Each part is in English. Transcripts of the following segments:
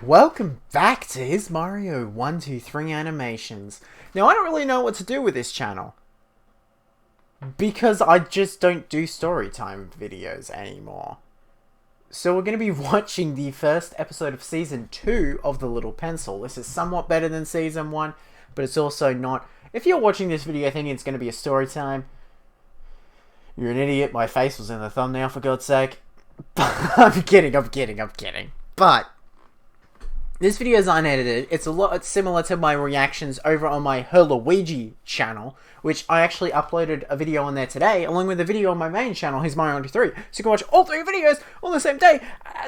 Welcome back to His Mario 123 Animations. Now, I don't really know what to do with this channel, because I just don't do story time videos anymore. So we're going to be watching the first episode of Season 2 of The Little Pencil. This is somewhat better than Season 1, but it's also not. If you're watching this video thinking it's going to be a story time, you're an idiot. My face was in the thumbnail, for God's sake. I'm kidding. But this video is unedited. It's a lot similar to my reactions over on my Herluigi channel, which I actually uploaded a video on there today, along with a video on my main channel, His Mario 123. So you can watch all three videos on the same day.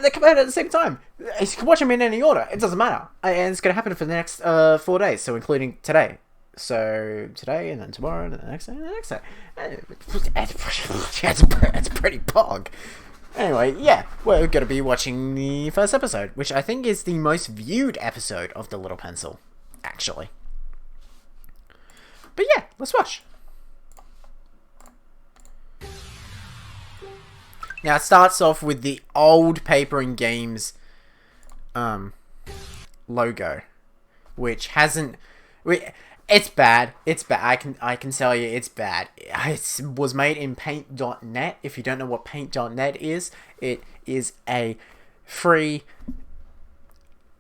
They come out at the same time. You can watch them in any order. It doesn't matter. And it's going to happen for the next 4 days, so including today. So today, and then tomorrow, and then the next day, and the next day. It's pretty pog. Anyway, yeah, we're going to be watching the first episode, which I think is the most viewed episode of The Little Pencil, actually. But yeah, let's watch. Now, it starts off with the old Paper and Games logo, which hasn't... It's bad. It's bad. I can tell you it's bad. It was made in Paint.net. If you don't know what Paint.net is, it is a free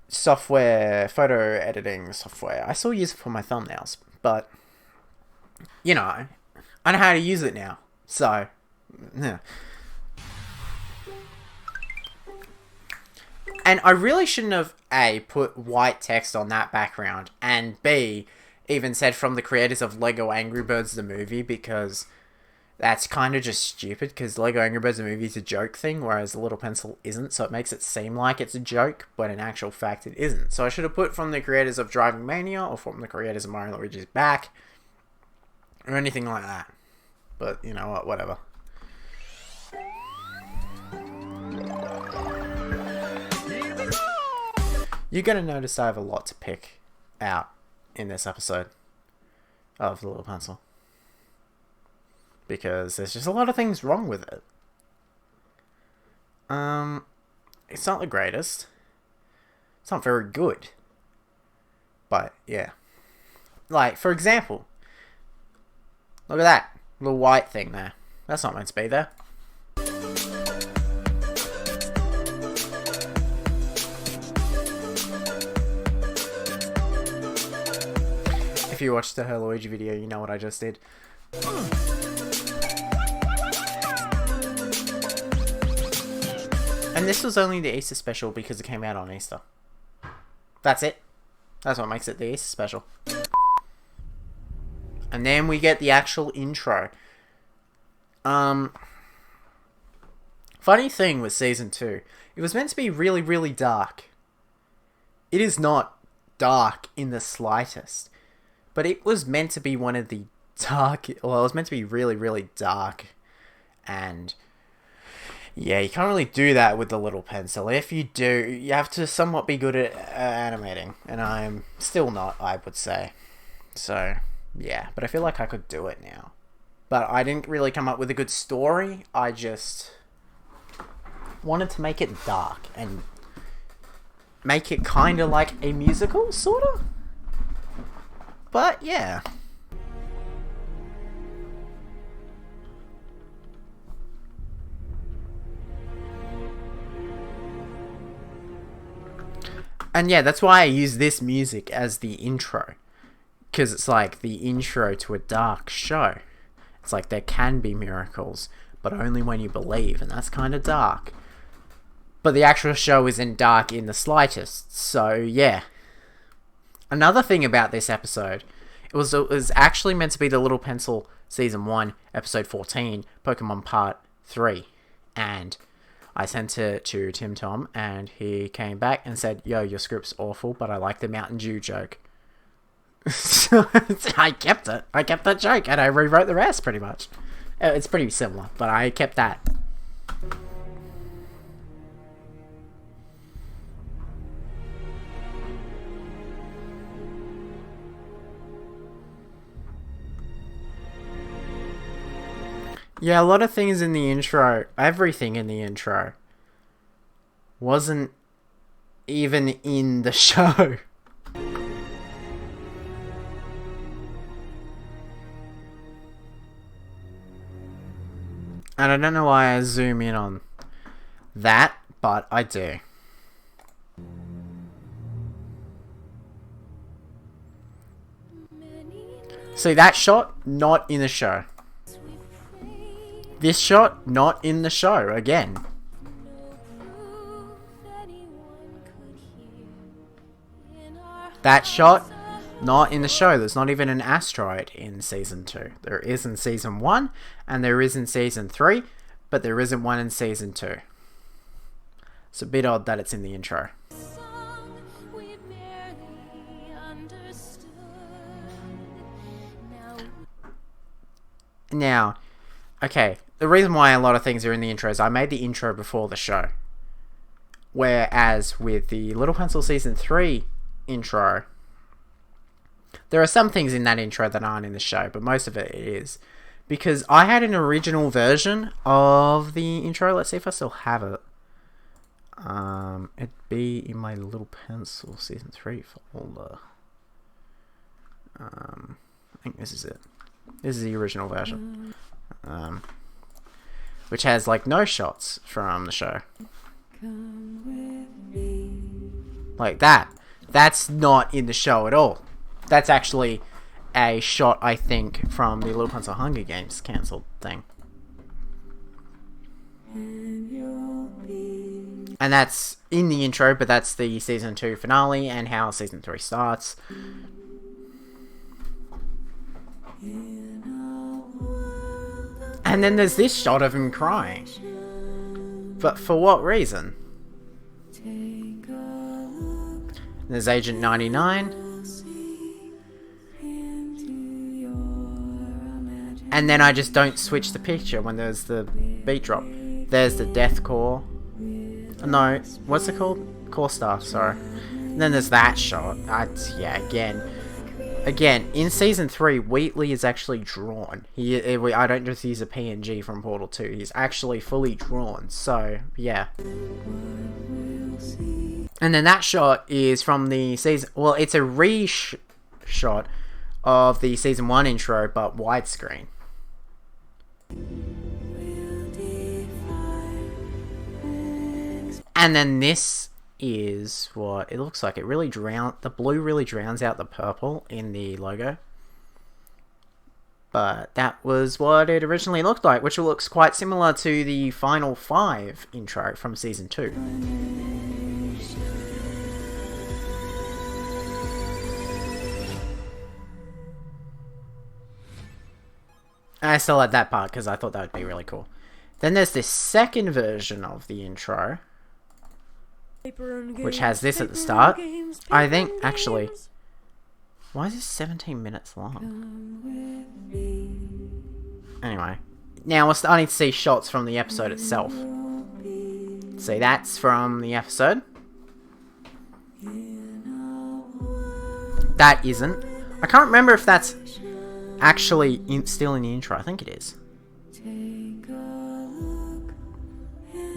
software, photo editing software. I still use it for my thumbnails, but you know, I know how to use it now. So, yeah. And I really shouldn't have A, put white text on that background, and B, even said from the creators of Lego Angry Birds the movie, because that's kind of just stupid, because Lego Angry Birds the movie is a joke thing, whereas The Little Pencil isn't, so it makes it seem like it's a joke, but in actual fact it isn't. So I should have put from the creators of Driving Mania, or from the creators of Mario & Luigi's Back, or anything like that. But, you know what, whatever. You're going to notice I have a lot to pick out in this episode of The Little Pencil, because there's just a lot of things wrong with it. It's not the greatest. It's not very good. But yeah, like for example, look at that little white thing there. That's not meant to be there. If you watched the Herluigi video, you know what I just did. And this was only the Easter special because it came out on Easter. That's it. That's what makes it the Easter special. And then we get the actual intro. Funny thing with Season 2, it was meant to be really, really dark. It is not dark in the slightest. But it was meant to be one of the dark... Well, it was meant to be really, really dark. And yeah, you can't really do that with The Little Pencil. If you do, you have to somewhat be good at animating. And I'm still not, I would say. So, yeah. But I feel like I could do it now. But I didn't really come up with a good story. I just wanted to make it dark. And make it kind of like a musical, sort of. But, yeah. And yeah, that's why I use this music as the intro. Because it's like the intro to a dark show. It's like there can be miracles, but only when you believe, and that's kind of dark. But the actual show isn't dark in the slightest, so yeah. Another thing about this episode, it was actually meant to be The Little Pencil Season 1, Episode 14, Pokemon Part 3. And I sent it to Tim Tom, and he came back and said, yo, your script's awful, but I like the Mountain Dew joke. So I kept it. I kept that joke, and I rewrote the rest, pretty much. It's pretty similar, but I kept that. Yeah, a lot of things in the intro, everything in the intro, wasn't even in the show. And I don't know why I zoom in on that, but I do. See, that shot, not in the show. This shot, not in the show, again. That shot, not in the show. There's not even an asteroid in Season 2. There is in Season 1, and there is in Season 3, but there isn't one in Season 2. It's a bit odd that it's in the intro. Now, okay, the reason why a lot of things are in the intro is I made the intro before the show. Whereas with the Little Pencil Season 3 intro, there are some things in that intro that aren't in the show, but most of it is. Because I had an original version of the intro. Let's see if I still have it. It'd be in my Little Pencil Season 3 folder. I think this is it. This is the original version. Which has like no shots from the show. Like that. That's not in the show at all. That's actually a shot, I think, from the Little Pencil Hunger Games cancelled thing. And that's in the intro, but that's the Season 2 finale and how Season 3 starts. And then there's this shot of him crying. But for what reason? There's Agent 99. And then I just don't switch the picture when there's the beat drop. There's the Death Core. No, what's it called? Core Star, sorry. And then there's that shot. Yeah, Again, in Season 3, Wheatley is actually drawn. I don't just use a PNG from Portal 2. He's actually fully drawn. So, yeah. And then that shot is from the season... Well, it's a re-shot of the Season 1 intro, but widescreen. And then this is what it looks like. It really the blue really drowns out the purple in the logo. But that was what it originally looked like, which looks quite similar to the Final 5 intro from Season 2. And I still like that part because I thought that would be really cool. Then there's this second version of the intro, which has this at the start. I think, actually... Why is this 17 minutes long? Anyway. Now we're starting to see shots from the episode itself. See, that's from the episode. That isn't. I can't remember if that's actually still in the intro. I think it is.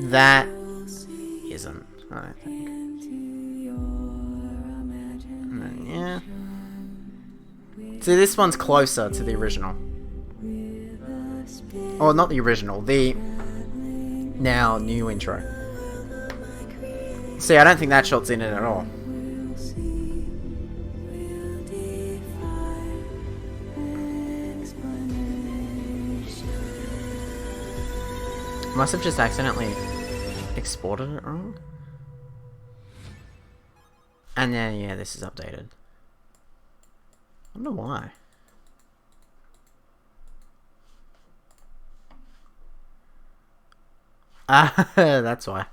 That isn't. I think. And then, yeah. See, this one's closer to the original. Oh, not the original. The now new intro. See, I don't think that shot's in it at all. Must have just accidentally exported it wrong. And then, yeah, this is updated. I wonder why. Ah, that's why.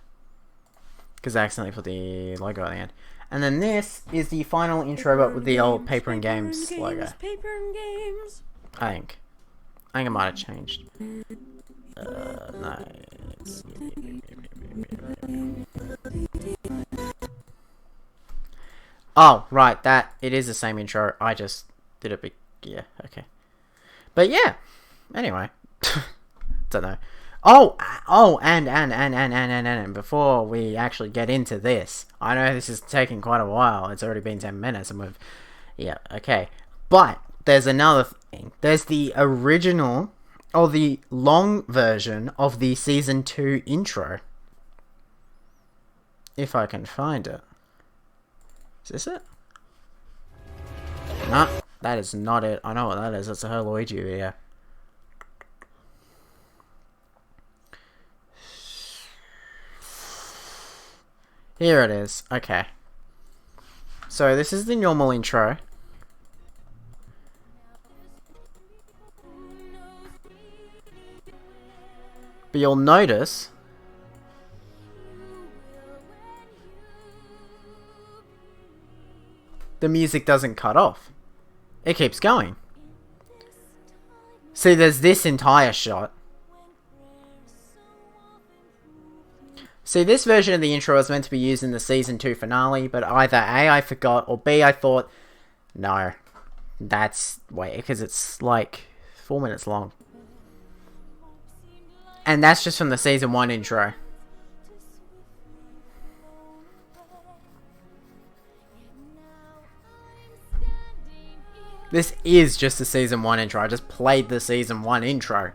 Because I accidentally put the logo at the end. And then this is the final intro, but with the old Paper and Games logo. I think I might have changed. No. Oh, right, it is the same intro. I just did a big... Yeah, okay. But yeah, anyway. Don't know. And before we actually get into this, I know this is taking quite a while. It's already been 10 minutes and we've... Yeah, okay. But there's another thing. There's the original, or the long version of the Season 2 intro. If I can find it. Is this it? Nah, that is not it. I know what that is. It's a Her Luigi video. Here it is. Okay. So this is the normal intro. But you'll notice the music doesn't cut off. It keeps going. See, there's this entire shot. See, this version of the intro was meant to be used in the Season 2 finale, but either A, I forgot, or B, I thought, no, that's... Wait, because it's like 4 minutes long. And that's just from the Season 1 intro. This is just the Season 1 intro. I just played the Season 1 intro.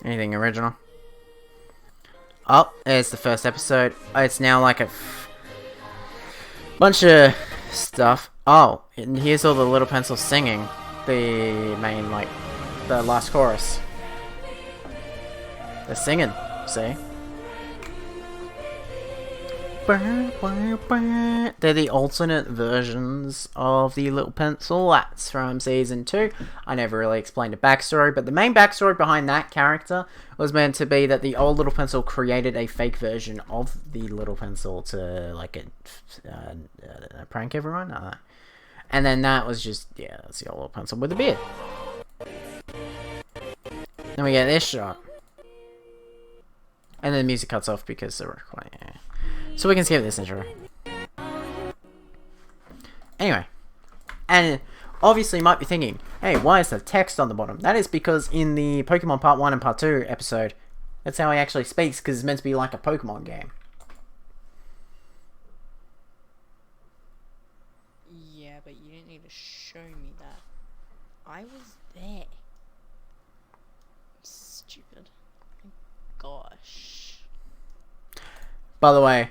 Anything original? Oh, there's the first episode. It's now like a bunch of stuff. Oh, and here's all the Little Pencils singing the main, like, the last chorus. They're singing, see? They're the alternate versions of the Little Pencil. That's from Season 2. I never really explained a backstory, but the main backstory behind that character was meant to be that the old Little Pencil created a fake version of the Little Pencil to, like, prank everyone. And then that was just, yeah, that's the old Little Pencil with a beard. Then we get this shot. And then the music cuts off because they're recording. Yeah. So we can skip this intro. Anyway. And obviously you might be thinking, hey, why is there text on the bottom? That is because in the Pokemon Part 1 and Part 2 episode, that's how he actually speaks, because it's meant to be like a Pokemon game. Yeah, but you didn't need to show me that. I was there. Stupid. Gosh. By the way,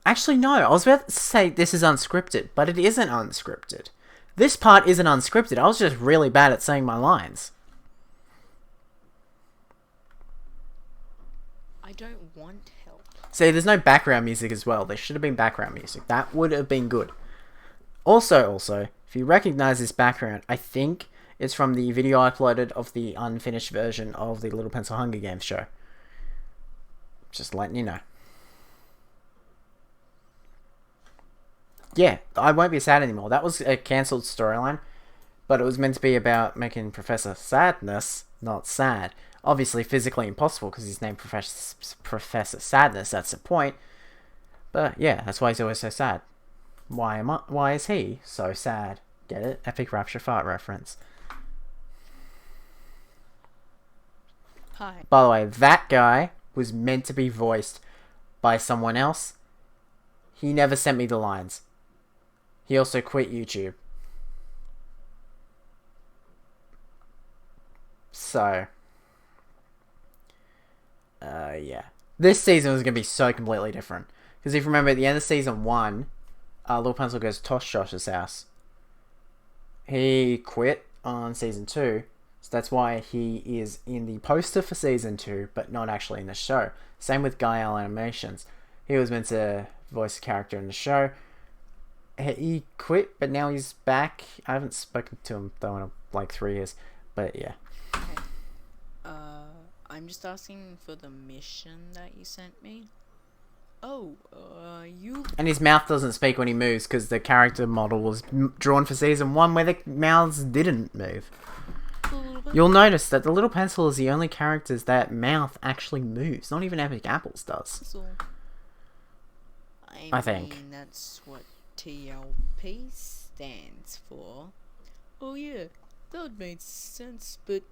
actually no, I was about to say this is unscripted, but it isn't unscripted. This part isn't unscripted, I was just really bad at saying my lines. I don't want help. See, there's no background music as well. There should have been background music. That would have been good. Also, if you recognize this background, I think it's from the video I uploaded of the unfinished version of the Little Pencil Hunger Games show. Just letting you know. Yeah, I won't be sad anymore. That was a cancelled storyline, but it was meant to be about making Professor Sadness not sad. Obviously physically impossible because he's named Professor Sadness, that's the point. But yeah, that's why he's always so sad. Why is he so sad? Get it? Epic Rapture Fart reference. Hi. By the way, that guy was meant to be voiced by someone else. He never sent me the lines. He also quit YouTube. So, yeah. This season was going to be so completely different. Because if you remember, at the end of Season 1, Little Pencil goes to Tosh Josh's house. He quit on Season 2, so that's why he is in the poster for Season 2, but not actually in the show. Same with Gael Animations. He was meant to voice a character in the show. He quit, but now he's back. I haven't spoken to him, though, in like 3 years. But, yeah. Okay. I'm just asking for the mission that you sent me. Oh, you... And his mouth doesn't speak when he moves, because the character model was drawn for Season 1 where the mouths didn't move. You'll notice that the Little Pencil is the only characters that mouth actually moves. Not even Epic Apples does. I think. That's what TLP stands for. Oh yeah, That would make sense, but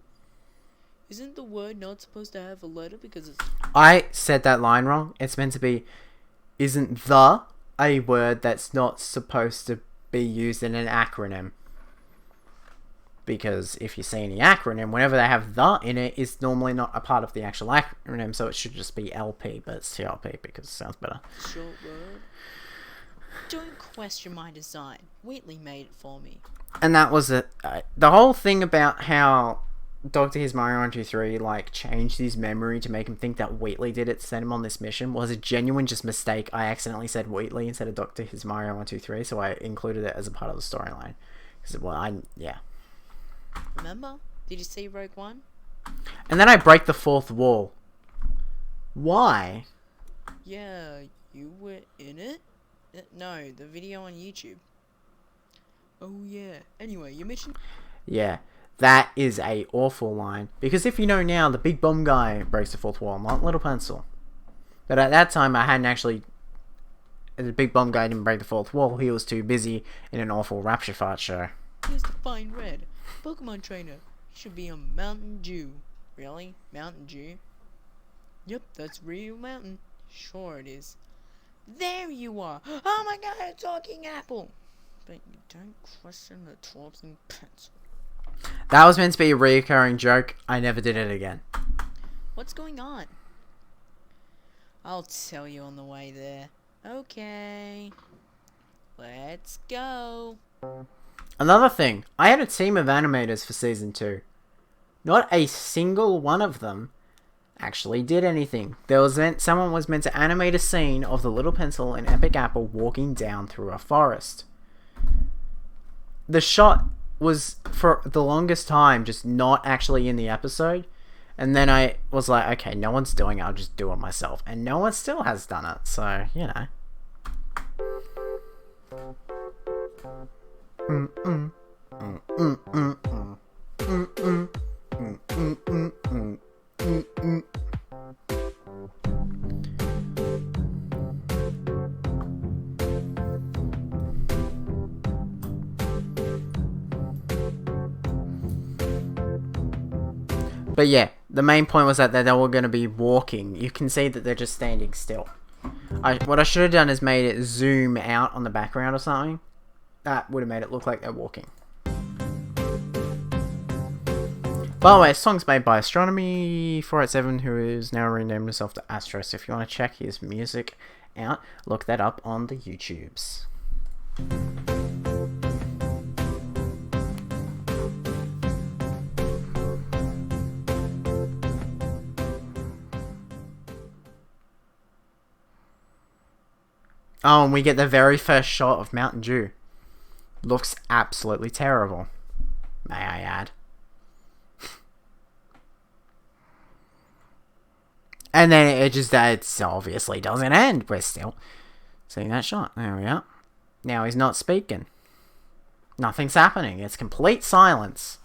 isn't the word not supposed to have a letter because it's... I said that line wrong. It's meant to be, isn't the a word that's not supposed to be used in an acronym? Because if you see any acronym, whenever they have the in it, it's normally not a part of the actual acronym, so it should just be LP, but it's TLP because it sounds better. Short word. Don't question my design. Wheatley made it for me. And that was it. The whole thing about how Dr. His Mario 123 like changed his memory to make him think that Wheatley did it to send him on this mission was a genuine just mistake. I accidentally said Wheatley instead of Dr. His Mario 123, so I included it as a part of the storyline. Yeah. Remember? Did you see Rogue One? And then I break the fourth wall. Why? Yeah, you were in it? No, the video on YouTube. Oh yeah. Anyway, you mentioned... Yeah, that is a awful line. Because if you know now, the big bomb guy breaks the fourth wall, not Little Pencil. But at that time, I hadn't actually... The big bomb guy didn't break the fourth wall. He was too busy in an awful Rapture Fart show. Here's the fine red. Pokemon trainer. He should be a Mountain Dew. Really? Mountain Dew? Yep, that's real mountain. Sure it is. There you are! Oh my god, a talking apple! But you don't question the talking pencil. That was meant to be a recurring joke. I never did it again. What's going on? I'll tell you on the way there. Okay. Let's go. Another thing, I had a team of animators for season 2. Not a single one of them actually did anything. Someone was meant to animate a scene of the Little Pencil and Epic Apple walking down through a forest. The shot was, for the longest time, just not actually in the episode. And then I was like, okay, no one's doing it, I'll just do it myself. And no one still has done it, so, you know. But yeah, the main point was that they were going to be walking. You can see that they're just standing still. What I should have done is made it zoom out on the background or something. That would have made it look like they're walking. By the way, song's made by Astronomy487, who is now renamed himself to Astros. If you want to check his music out, look that up on the YouTubes. Oh, and we get the very first shot of Mountain Dew. Looks absolutely terrible, may I add. And then it obviously doesn't end. We're still seeing that shot. There we are. Now he's not speaking. Nothing's happening. It's complete silence.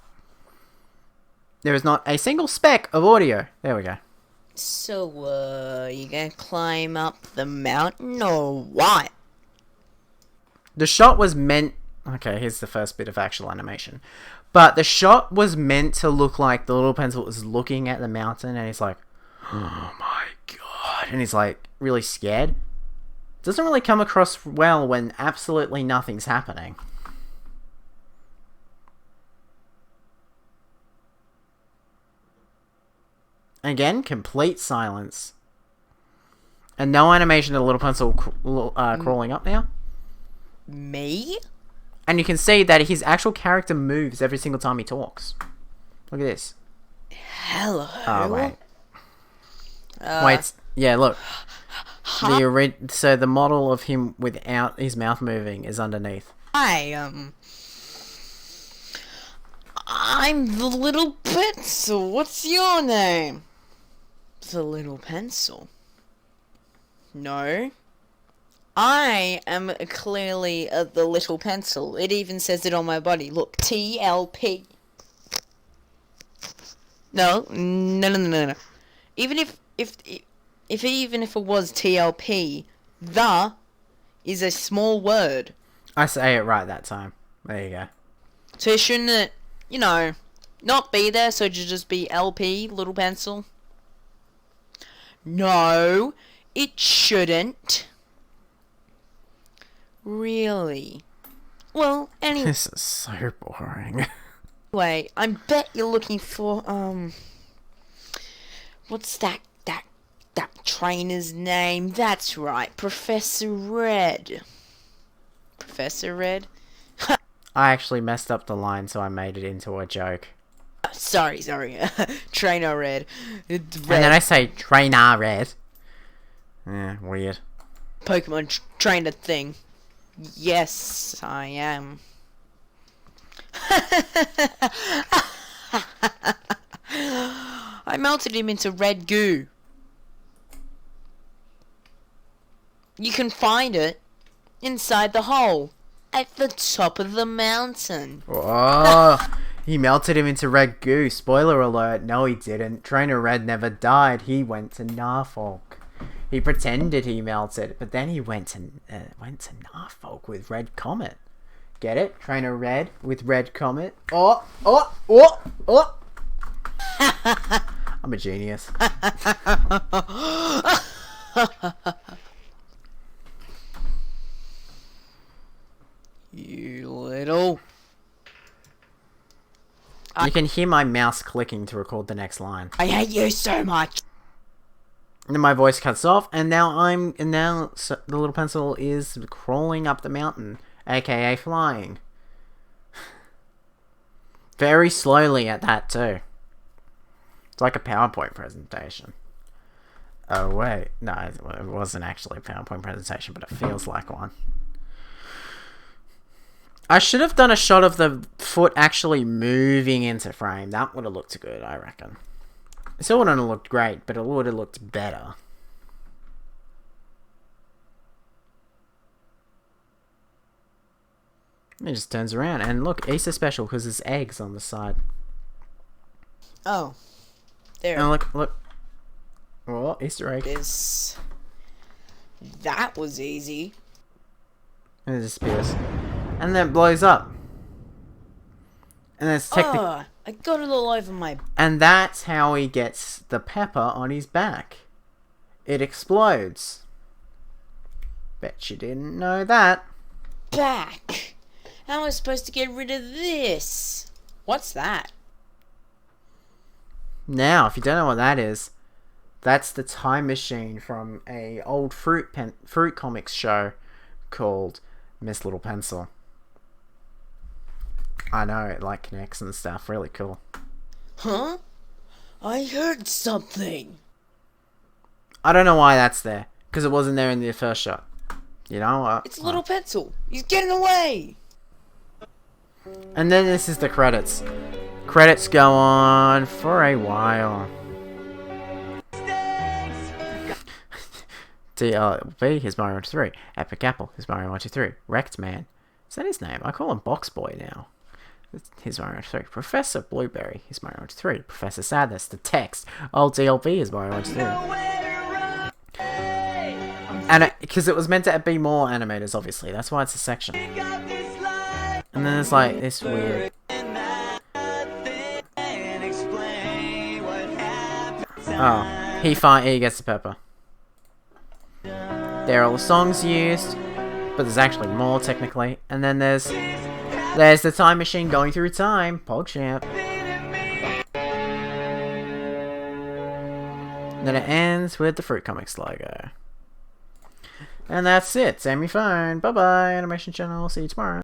There is not a single speck of audio. There we go. So, you gonna climb up the mountain or what? The shot was meant... Okay, here's the first bit of actual animation. But the shot was meant to look like the Little Pencil was looking at the mountain and he's like, oh my god. And he's like really scared. Doesn't really come across well when absolutely nothing's happening. Again, complete silence. And no animation of the Little Pencil crawling up now. Me? And you can see that his actual character moves every single time he talks. Look at this. Hello. Oh, wait. Wait, yeah, look. Huh? So the model of him without his mouth moving is underneath. I'm the Little Pencil. What's your name? The Little Pencil. No. I am clearly the Little Pencil. It even says it on my body. Look, TLP. No. Even if it was TLP, the is a small word. I say it right that time. There you go. So shouldn't it you know, not be there, so to just be LP, little pencil. No, it shouldn't. Really? Well, anyway, This is so boring. I bet you're looking for, what's that trainer's name? That's right, Professor Red. Professor Red? I actually messed up the line, so I made it into a joke. Sorry. Trainer Red. It's Red. And then I say Trainer Red. Yeah, weird. Pokemon trainer thing. Yes, I am. I melted him into red goo. You can find it inside the hole at the top of the mountain. Oh, he melted him into red goo. Spoiler alert, no he didn't. Trainer Red never died. He went to Norfolk. He pretended he melted, but then he went to Norfolk with Red Comet. Get it? Trainer Red with Red Comet. Oh. I'm a genius. You little... You can hear my mouse clicking to record the next line. I hate you so much. And then my voice cuts off, and now the little pencil is crawling up the mountain, aka flying. Very slowly at that too. It's like a PowerPoint presentation. Oh wait, no, it wasn't actually a PowerPoint presentation, but it feels like one. I should have done a shot of the foot actually moving into frame. That would have looked good, I reckon. It still wouldn't have looked great, but it would have looked better. It just turns around, and look, Easter special because there's eggs on the side. Oh. There. And look. Oh, Easter egg. That was easy. And it disappears. And then it blows up. And it's technically... Oh, I got it all over my... And that's how he gets the pepper on his back. It explodes. Bet you didn't know that. back. How am I supposed to get rid of this? What's that? Now, if you don't know what that is, that's the time machine from a old fruit comics show called Miss Little Pencil. I know, it like connects and stuff. Really cool. Huh? I heard something. I don't know why that's there, because it wasn't there in the first shot. You know what? It's a little pencil. He's getting away. And then this is the credits. Credits go on for a while. DLB, here's Mario 123. Epic Apple, here's Mario 123. Wrecked Man. Is that his name? I call him Box Boy now. Here's Mario 123. Professor Blueberry, here's Mario 123. Professor Sadness, the text. Oh, DLB is Mario 123. And because it was meant to be more animators, obviously. That's why it's a section. And then there's like this weird... Oh, he gets the pepper. There are all the songs used, but there's actually more technically. And then there's the time machine going through time, PogChamp. Then it ends with the Fruit Comics logo. And that's it. Sammy Phone. Bye bye, Animation Channel. See you tomorrow.